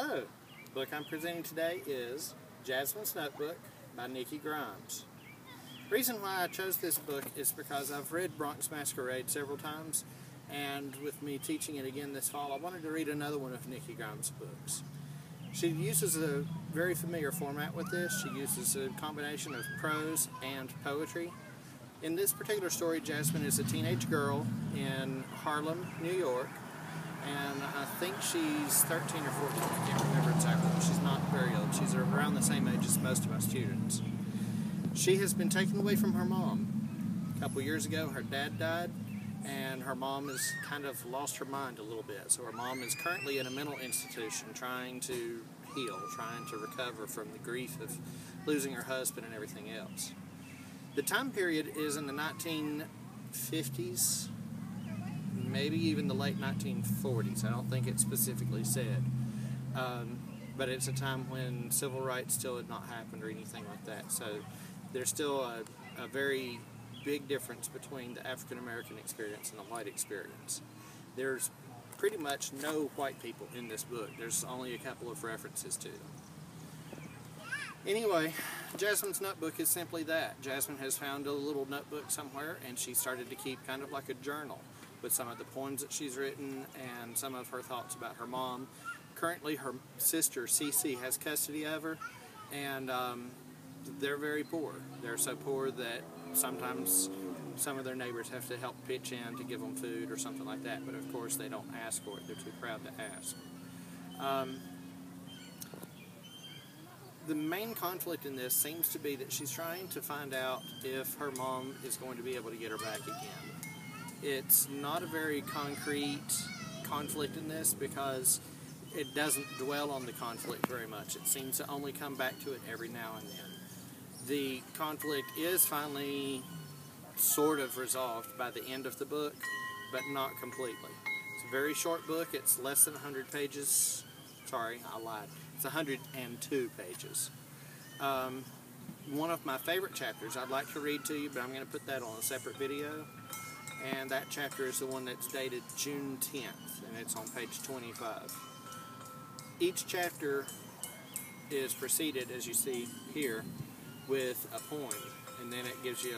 Hello! The book I'm presenting today is Jazmin's Notebook by Nikki Grimes. The reason why I chose this book is because I've read Bronx Masquerade several times, and with me teaching it again this fall, I wanted to read another one of Nikki Grimes' books. She uses a very familiar format with this. She uses a combination of prose and poetry. In this particular story, Jazmin is a teenage girl in Harlem, New York, and I think she's 13 or 14, I can't remember exactly. She's not very old. She's around the same age as most of my students. She has been taken away from her mom. A couple years ago, her dad died, and her mom has kind of lost her mind a little bit. So her mom is currently in a mental institution trying to heal, trying to recover from the grief of losing her husband and everything else. The time period is in the 1950s, maybe even the late 1940s. I don't think it's specifically said. But it's a time when civil rights still had not happened or anything like that. So there's still a very big difference between the African American experience and the white experience. There's pretty much no white people in this book. There's only a couple of references to them. Anyway, Jazmin's notebook is simply that. Jazmin has found a little notebook somewhere, and she started to keep kind of like a journal with some of the poems that she's written and some of her thoughts about her mom. Currently, her sister, Cece, has custody of her, and they're very poor. They're so poor that sometimes some of their neighbors have to help pitch in to give them food or something like that, but of course they don't ask for it. They're too proud to ask. The main conflict in this seems to be that she's trying to find out if her mom is going to be able to get her back again. It's not a very concrete conflict in this because it doesn't dwell on the conflict very much. It seems to only come back to it every now and then. The conflict is finally sort of resolved by the end of the book, but not completely. It's a very short book. It's less than 100 pages. Sorry, I lied. It's 102 pages. One of my favorite chapters I'd like to read to you, but I'm going to put that on a separate video. And that chapter is the one that's dated June 10th, and it's on page 25. Each chapter is preceded, as you see here, with a poem, and then it gives you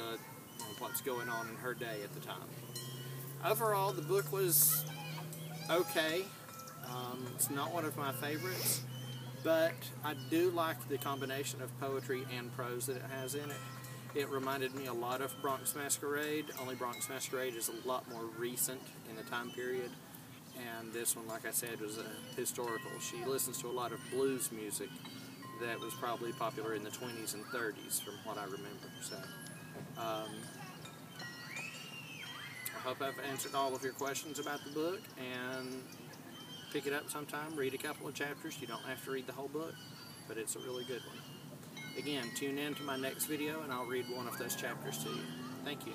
what's going on in her day at the time. Overall, the book was okay. It's not one of my favorites, but I do like the combination of poetry and prose that it has in it. It reminded me a lot of Bronx Masquerade, only Bronx Masquerade is a lot more recent in the time period, and this one, like I said, was a historical. She listens to a lot of blues music that was probably popular in the 20s and 30s from what I remember. So, I hope I've answered all of your questions about the book, and pick it up sometime, read a couple of chapters. You don't have to read the whole book, but it's a really good one. Again, tune in to my next video and I'll read one of those chapters to you. Thank you.